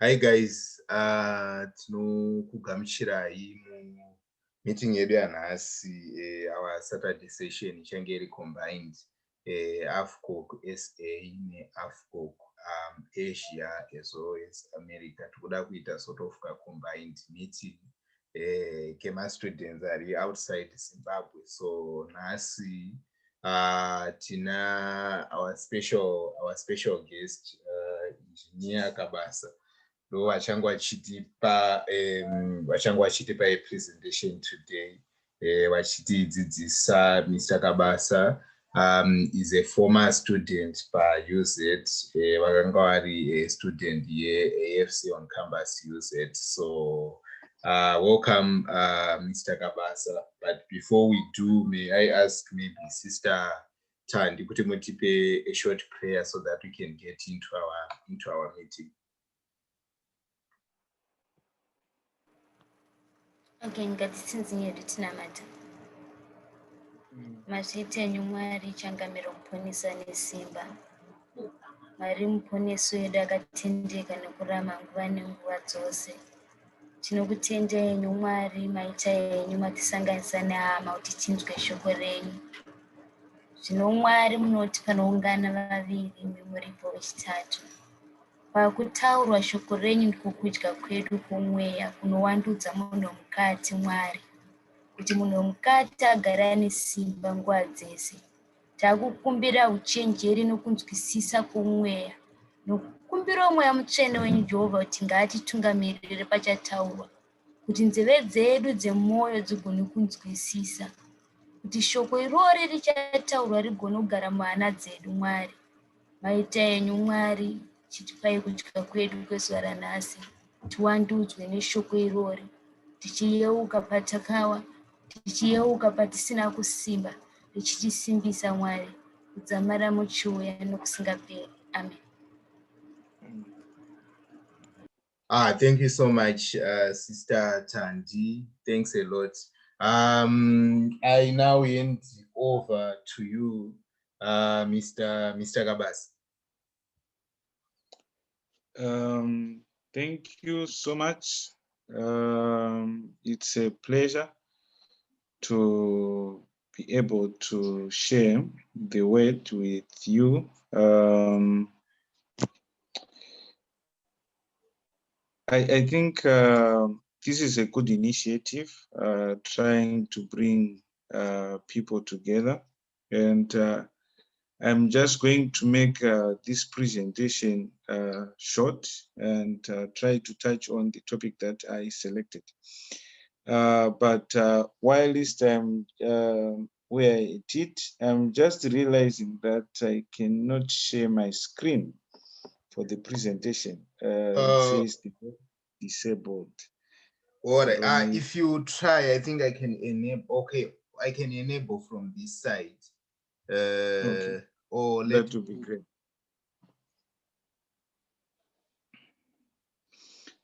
Hi guys, tinokugamuchirai meeting yedu yanhasi, our Saturday session ichange iri combined, AFCOC SA neAFCOC Asia as well as America. Tikuda kuita sort of a combined meeting kema-students ari outside Zimbabwe. So nhasi tina our special guest, engineer Kabasa. So vachanga vachitipa a presentation today. Vachitidzidzisa Mr. Kabasa is a former student UZ. Vakanga vari a student AFC on campus UZ. So welcome, Mr. Kabasa. But before we do, may I ask maybe Sister Tandi kuti mutipe a short prayer so that we can get into our meeting. Okay, ngatitsinzinye tinamata. Mazviti enyu Mwari changamiro muponesa nesimba. Mwari muponesi wedu akatendeka nekurama nguva nenguva dzose. Tinokutenda enyu Mwari maita enyu matisanganisa nehama kuti tinzwe shoko renyu. Zvino Mwari munoti panoungana vaviri imi muripo wechitatu. Pakutaurwa shoko renyu ndiko kudya kwedu kwomweya kunowandudza munhu mukati Mwari. Kuti munhu mukati agare ane simba nguva dzese. Takukumbira uchenjeri nokunzwisisa kwomweya. Nokukumbira mweya mutsvene wenyu Jehovha kuti ngaatitungamirire pachataurwa. Kuti nzeve dzedu dzemwoyo dzigone kunzwisisa. Kuti shoko irori richataurwa rigone kugara muhana dzedu Mwari. Maita enyu Mwari chitipai kudya kwedu kwezuva ranhasi. Tiwandudzwe neshoko irori. Tichiyeuka patakawa. Tichiyeuka patisina kusimba. Tichitisimbisa Mwari. Kudzamara muchiuya nokusingaperi. Amen. Thank you so much, Sister Tandi. Thanks a lot. I now hand over to you, Mr. Kabasa. Thank you so much. It's a pleasure to be able to share the word with you. I think this is a good initiative, trying to bring people together. And I'm just going to make this presentation short and try to touch on the topic that I selected. But whilst I'm where I did, I'm just realizing that I cannot share my screen for the presentation. It says disabled. All right. If you try, I think I can enable. Okay, I can enable from this side. Okay. Or that would be great.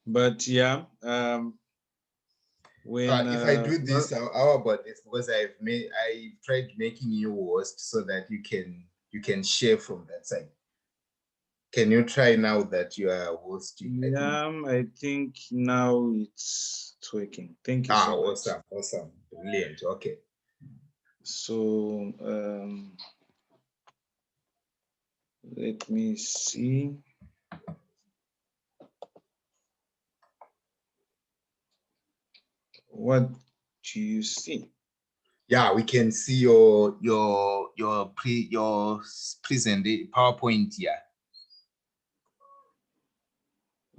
But yeah, when if I do this, how about this? Because I tried making you host so that you can share from that side. Can you try now that you are hosting? I think now it's working. Thank you so much. Awesome, brilliant. Okay. So let me see. What do you see? Yeah, we can see your present PowerPoint here.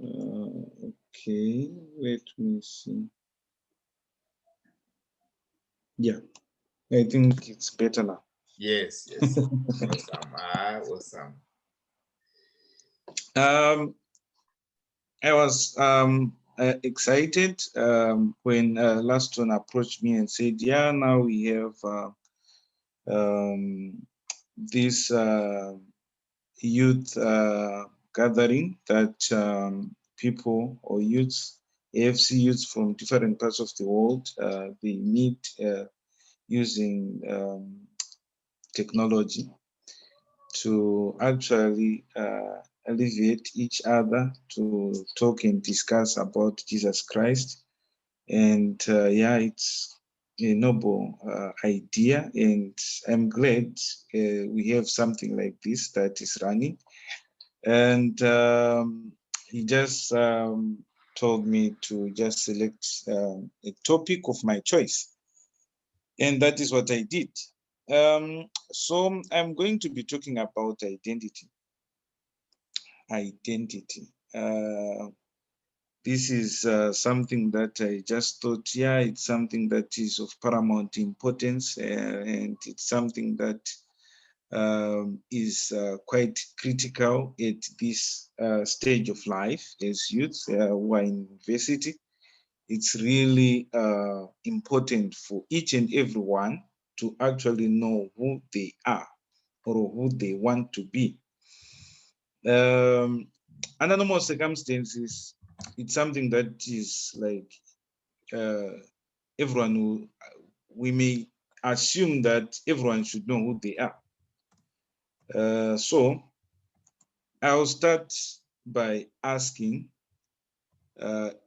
Okay, let me see. Yeah, I think it's better now. Yes. Awesome. I was excited when last one approached me and said, yeah, now we have this youth gathering that people or youths, AFC youths from different parts of the world, they meet using technology to actually alleviate each other to talk and discuss about Jesus Christ. And yeah, it's a noble idea, and I'm glad we have something like this that is running. And he just told me to just select a topic of my choice, and that is what I did. So I'm going to be talking about identity. This is something that I just thought, yeah, it's something that is of paramount importance, and it's something that is quite critical at this stage of life as youths who are in university. It's really important for each and everyone to actually know who they are or who they want to be. Under normal circumstances, it's something that is like everyone will, we may assume that everyone should know who they are. So I'll start by asking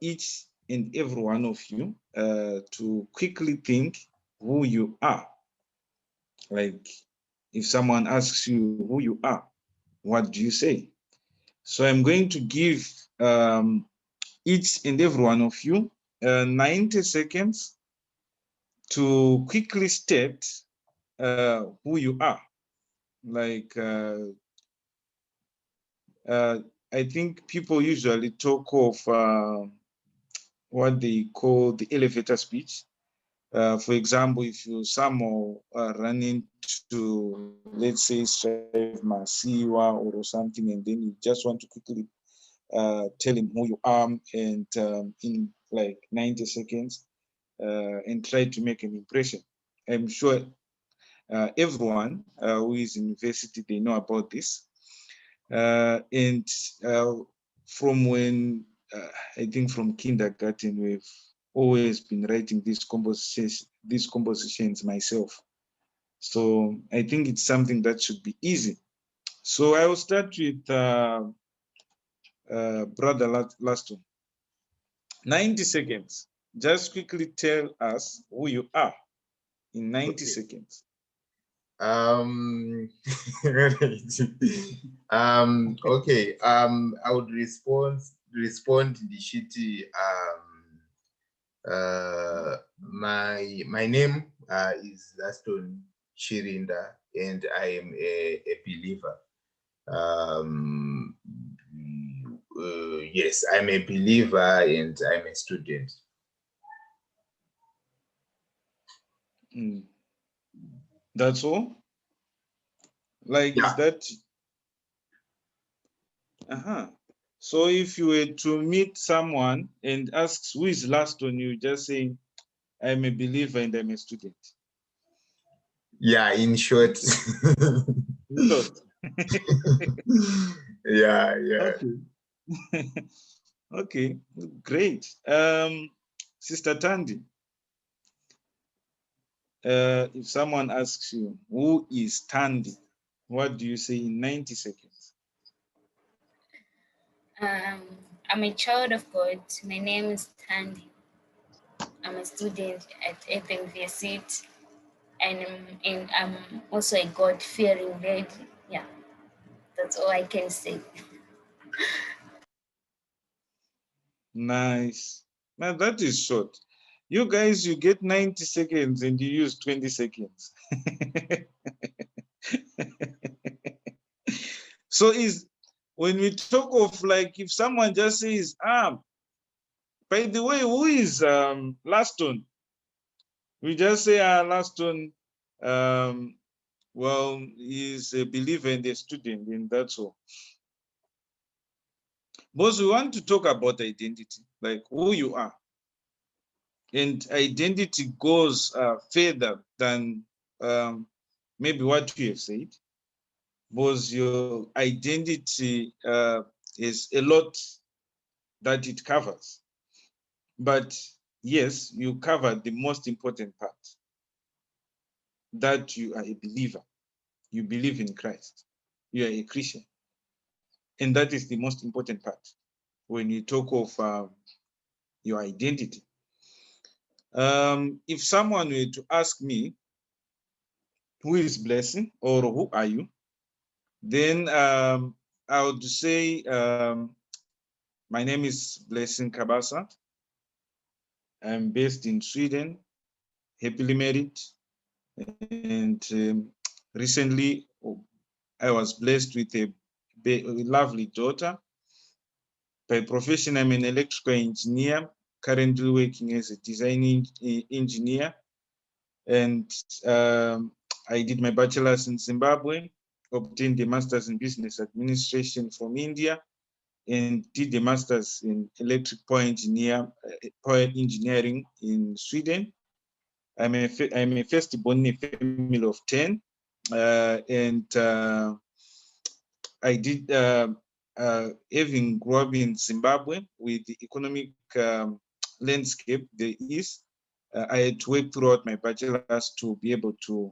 each and every one of you to quickly think who you are. Like if someone asks you who you are, what do you say? So I'm going to give each and every one of you 90 seconds to quickly state who you are. Like I think people usually talk of what they call the elevator speech. For example, if you somehow run into, let's say, Strive Masiwa or something, and then you just want to quickly tell him who you are, and in like 90 seconds, and try to make an impression. I'm sure everyone who is in university, they know about this. And from when, I think from kindergarten, we've always been writing these compositions myself. So I think it's something that should be easy. So I will start with Brother Laston. 90 seconds. Just quickly tell us who you are in 90 seconds. Okay. I would respond the shitty. My name is Aston Shirinda, and I am a believer. Yes, I'm a believer and I'm a student. That's all? Like, yeah. Is that? So if you were to meet someone and asks who is Laston, you just say, I'm a believer and I'm a student. Yeah, in short. Yeah. Okay. Okay, great. Sister Tandy, if someone asks you, who is Tandy? What do you say in 90 seconds? I'm a child of God. My name is Tandy. I'm a student at AFCOC, and I'm also a God-fearing lady. Yeah, that's all I can say. Nice. Now that is short. You guys, you get 90 seconds and you use 20 seconds. So when we talk of like, if someone just says, by the way, who is Laston? We just say, Laston, well, he's a believer and a student, and that's all. But we want to talk about identity, like who you are. And identity goes further than maybe what we have said, because your identity is a lot that it covers. But yes, you cover the most important part, that you are a believer. You believe in Christ. You are a Christian. And that is the most important part when you talk of your identity. If someone were to ask me, who is Blessing or who are you? Then I would say, my name is Blessing Kabasa. I'm based in Sweden, happily married. And recently, I was blessed with a lovely daughter. By profession, I'm an electrical engineer, currently working as a design engineer. And I did my bachelor's in Zimbabwe, obtained a master's in business administration from India, and did the master's in electric power engineering in Sweden. I'm a firstborn in a family of 10, and I did, having grew up in Zimbabwe with the economic landscape there is, I had to work throughout my bachelor's to be able to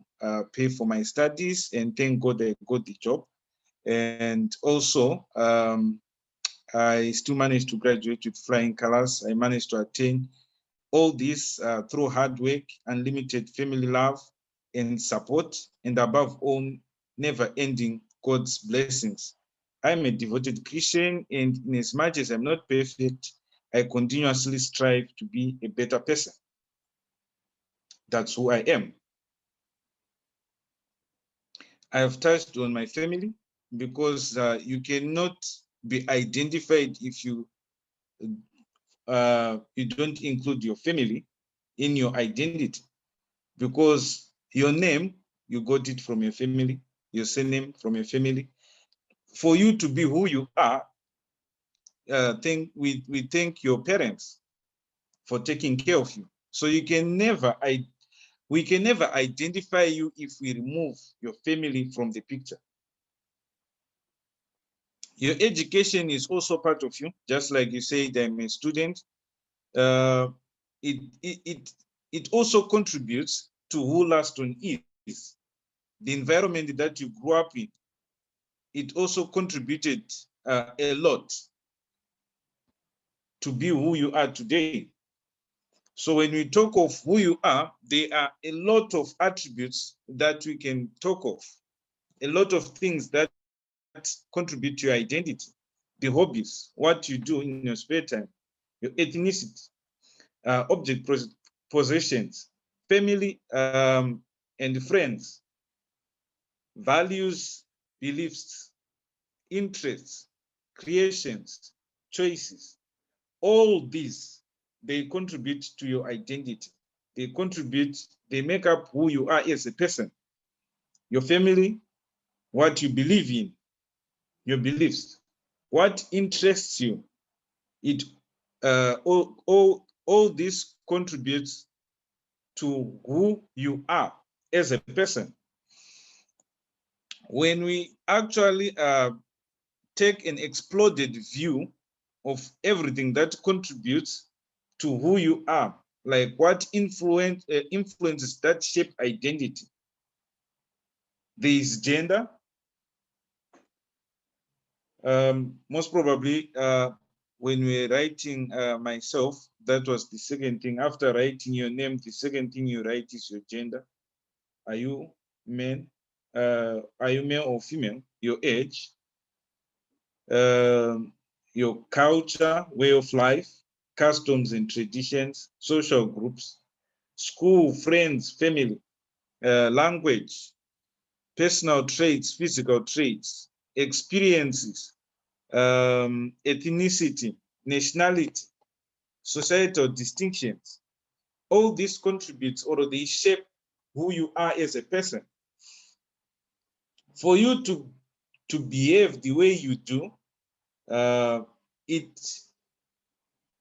pay for my studies, and thank God I got the job. And also, I still managed to graduate with flying colors. I managed to attain all this through hard work, unlimited family love and support, and above all, never-ending God's blessings. I'm a devoted Christian, and in as much as I'm not perfect, I continuously strive to be a better person. That's who I am. I have touched on my family because you cannot be identified if you don't include your family in your identity, because your name, you got it from your family, your surname from your family. For you to be who you are, we thank your parents for taking care of you. So we can never identify you if we remove your family from the picture. Your education is also part of you, just like you said, I'm a student. It also contributes to who Laston is. The environment that you grew up in, it also contributed a lot to be who you are today. So when we talk of who you are, there are a lot of attributes that we can talk of, a lot of things that contribute to your identity, the hobbies, what you do in your spare time, your ethnicity, object possessions, family and friends, values, beliefs, interests, creations, choices. All these, they contribute to your identity. They make up who you are as a person. Your family, what you believe in, your beliefs, what interests you. All this contributes to who you are as a person. When we actually take an exploded view of everything that contributes to who you are, like what influences that shape identity. There is gender. Most probably, when we're writing myself, that was the second thing. After writing your name, the second thing you write is your gender. Are you man? Are you male or female? Your age, your culture, way of life, customs and traditions, social groups, school, friends, family, language, personal traits, physical traits, experiences, ethnicity, nationality, societal distinctions. All this contributes, or they shape who you are as a person. For you to behave the way you do, it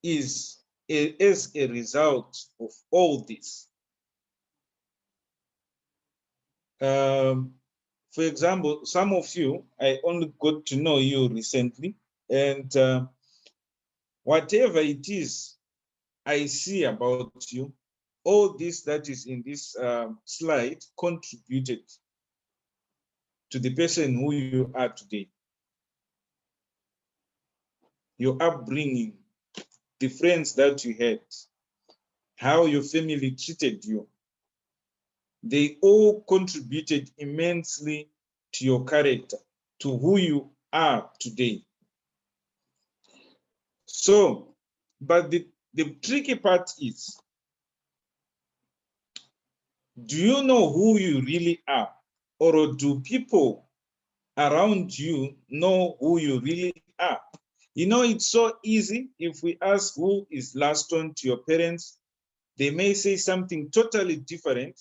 is as a result of all this. For example, some of you, I only got to know you recently, and whatever it is I see about you, all this that is in this slide contributed to the person who you are today. your upbringing, the friends that you had, how your family treated you, they all contributed immensely to your character, to who you are today. So, but the tricky part is, do you know who you really are? Or do people around you know who you really are? You know, it's so easy if we ask who is Laston to your parents, they may say something totally different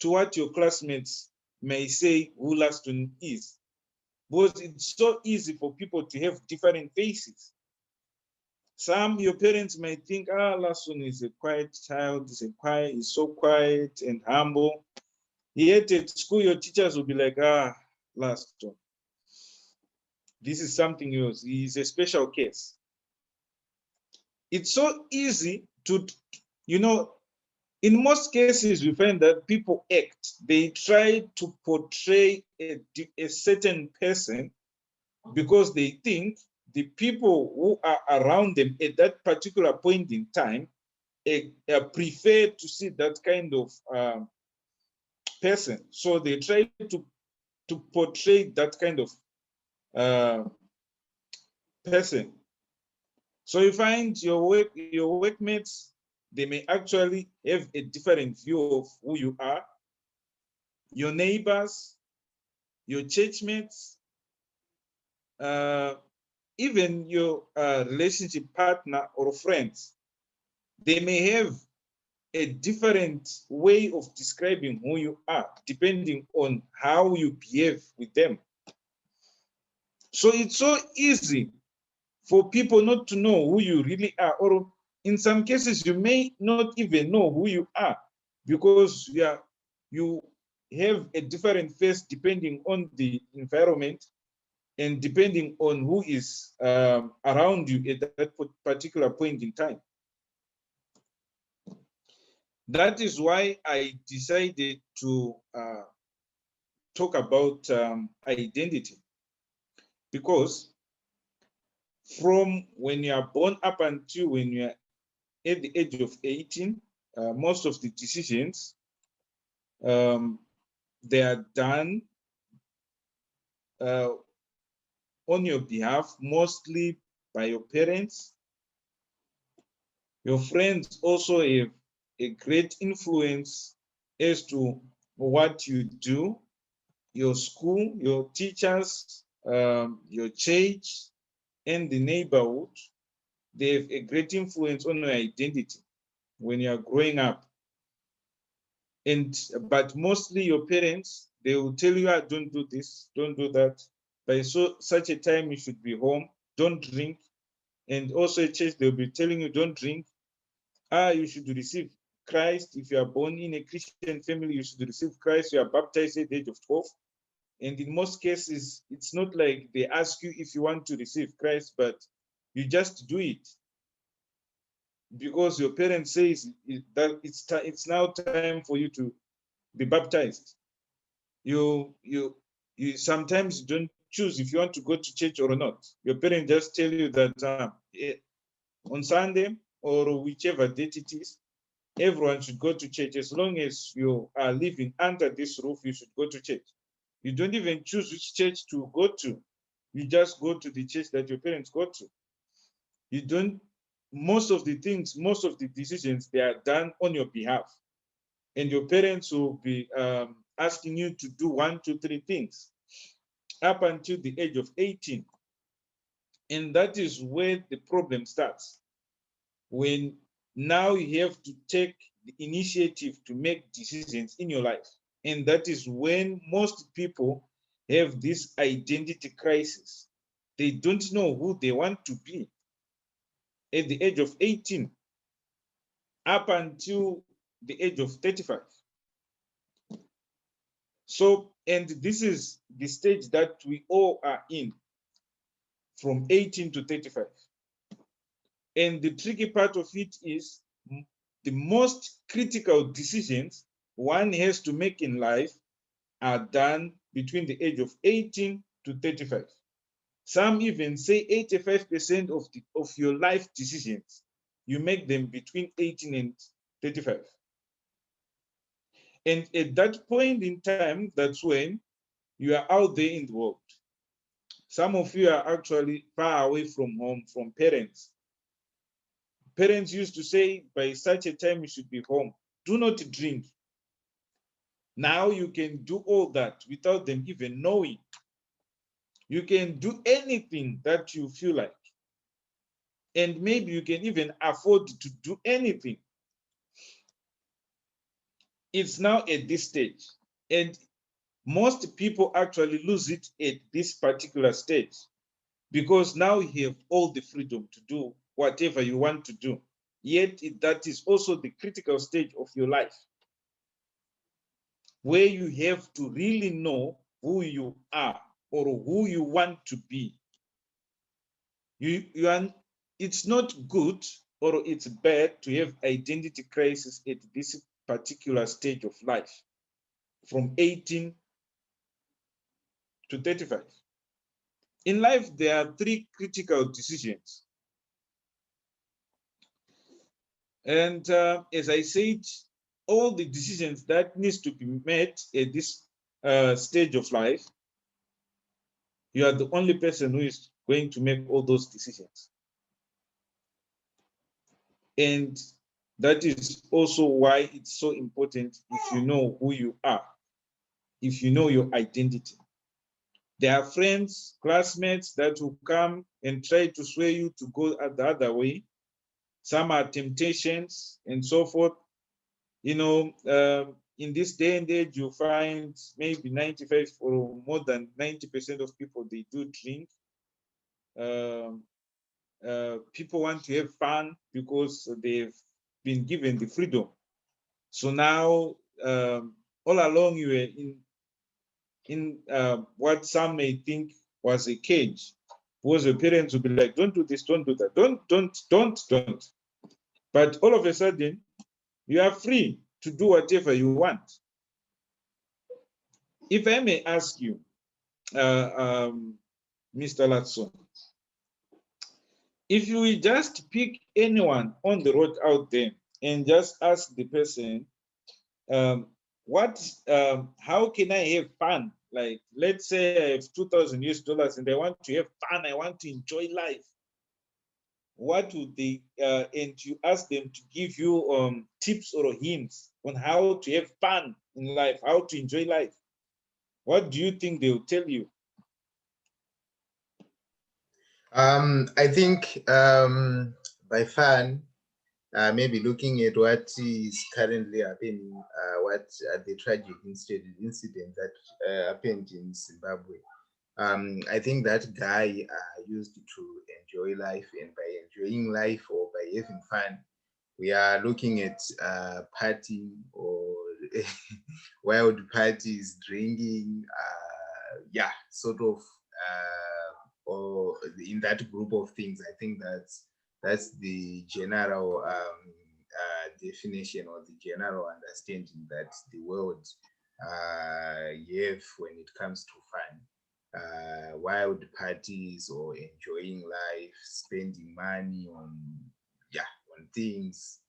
to what your classmates may say who Laston is. Because it's so easy for people to have different faces. Some, your parents might think, Laston is a quiet child, he's so quiet and humble. Yet at school, your teachers will be like, Laston, this is something else. He's a special case. It's so easy to, you know, in most cases, we find that people act, they try to portray a certain person because they think the people who are around them at that particular point in time prefer to see that kind of person. So they try to portray that kind of person. So you find your workmates, they may actually have a different view of who you are. Your neighbors, your churchmates, even your relationship partner or friends, they may have a different way of describing who you are, depending on how you behave with them. So it's so easy for people not to know who you really are, or in some cases, you may not even know who you are because you have a different face depending on the environment and depending on who is around you at that particular point in time. That is why I decided to talk about identity, because from when you are born up until when you are at the age of 18, most of the decisions, they are done on your behalf, mostly by your parents. Your friends also have a great influence as to what you do. Your school, your teachers, your church, and the neighborhood, they have a great influence on your identity when you are growing up. But mostly your parents, they will tell you, don't do this, don't do that. By such a time, you should be home, don't drink. And also at church, they'll be telling you, don't drink. You should receive Christ. If you are born in a Christian family, you should receive Christ. You are baptized at the age of 12. And in most cases, it's not like they ask you if you want to receive Christ, but you just do it because your parents say that it's now time for you to be baptized. You sometimes don't choose if you want to go to church or not. Your parents just tell you that on Sunday or whichever date it is, everyone should go to church. As long as you are living under this roof, you should go to church. You don't even choose which church to go to. You just go to the church that your parents go to. You don't, most of the things, most of the decisions, they are done on your behalf. And your parents will be asking you to do 1, 2, 3 things up until the age of 18. And that is where the problem starts. When now you have to take the initiative to make decisions in your life. And that is when most people have this identity crisis. They don't know who they want to be at the age of 18 up until the age of 35. So, and this is the stage that we all are in, from 18 to 35. And the tricky part of it is the most critical decisions one has to make in life are done between the age of 18 to 35. Some even say 85% of your life decisions, you make them between 18 and 35. And at that point in time, that's when you are out there in the world. Some of you are actually far away from home, from parents. Parents used to say, by such a time, you should be home. Do not drink. Now you can do all that without them even knowing. You can do anything that you feel like. And maybe you can even afford to do anything. It's now at this stage. And most people actually lose it at this particular stage, because now you have all the freedom to do whatever you want to do. Yet that is also the critical stage of your life, where you have to really know who you are or who you want to be. It's not good or it's bad to have identity crisis at this particular stage of life, from 18 to 35. In life, there are 3 critical decisions. And as I said, all the decisions that needs to be made at this stage of life, you are the only person who is going to make all those decisions. And that is also why it's so important if you know who you are, if you know your identity. There are friends, classmates that will come and try to sway you to go the other way. Some are temptations and so forth. You know, in this day and age, you find maybe 95 or more than 90% of people, they do drink. People want to have fun because they've been given the freedom. So now, all along, you were in what some may think was a cage, because your parents would be like, don't do this, don't do that, don't. But all of a sudden, you are free to do whatever you want. If I may ask you, Mr. Latson, if you will just pick anyone on the road out there and just ask the person, how can I have fun? Like, let's say I have $2,000 and I want to have fun, I want to enjoy life. What would they, and you ask them to give you tips or hints on how to have fun in life, how to enjoy life. What do you think they will tell you? I think by fun, maybe looking at what is currently happening, what the tragic incident that happened in Zimbabwe. I think that guy used to enjoy life, and by enjoying life or by having fun, we are looking at partying or wild parties, drinking, sort of, or in that group of things. I think that's the general definition or the general understanding that the world have when it comes to fun. Wild parties or enjoying life, spending money on things.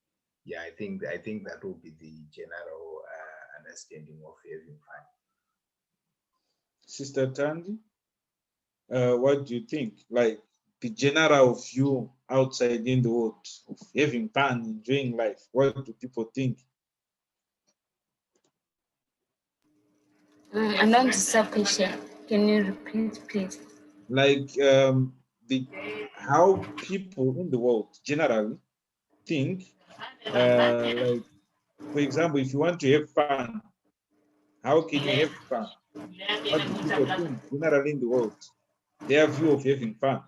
I think that will be the general understanding of having fun. Sister Tandy, what do you think? Like the general view outside in the world of having fun, enjoying life. What do people think? I'm not sufficient. Can you repeat, please? Like how people in the world generally think. Like, for example, if you want to have fun, how can you have fun? What do people think generally in the world? Their view of having fun.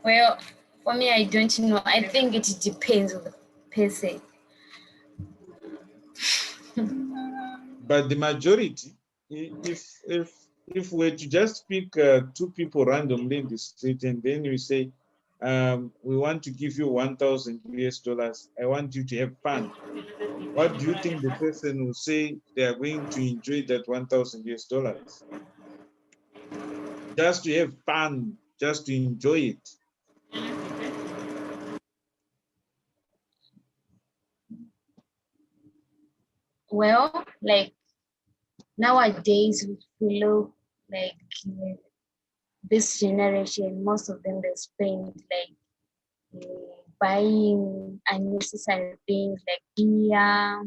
Well, for me, I don't know. I think it depends on the person. But the majority, if we were to just pick 2 people randomly in the street and then we say, we want to give you 1,000 US dollars. I want you to have fun. What do you think the person will say they are going to enjoy that 1,000 US dollars? Just to have fun, just to enjoy it. Well, like nowadays, we look like this generation, most of them they spend like buying unnecessary things like beer,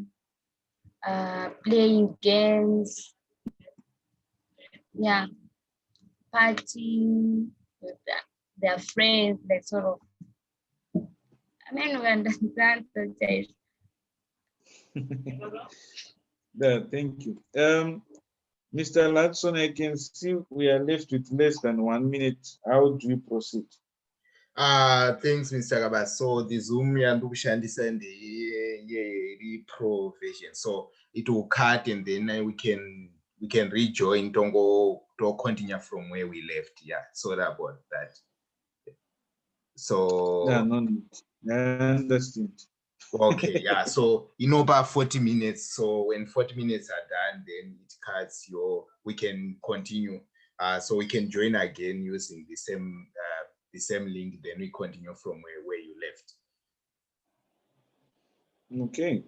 playing games, yeah, partying with their friends, like sort of. I mean, we understand the taste. Yeah, thank you. Mr. Latson, I can see we are left with less than 1 minute. How do we proceed? Thanks, Mr. Kabasa. So the Zoom yandukushandisa and the pro version. So it will cut and then we can rejoin to continue from where we left. Yeah, so about that. So Yeah, no need. I understand. okay, yeah. So about 40 minutes. So when 40 minutes are done, then it cuts we can continue. So we can join again using the same link, then we continue from where you left. Okay.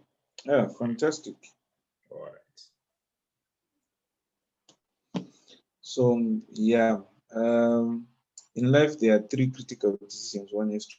Yeah, fantastic. All right. So yeah, in life there are 3 critical decisions one has to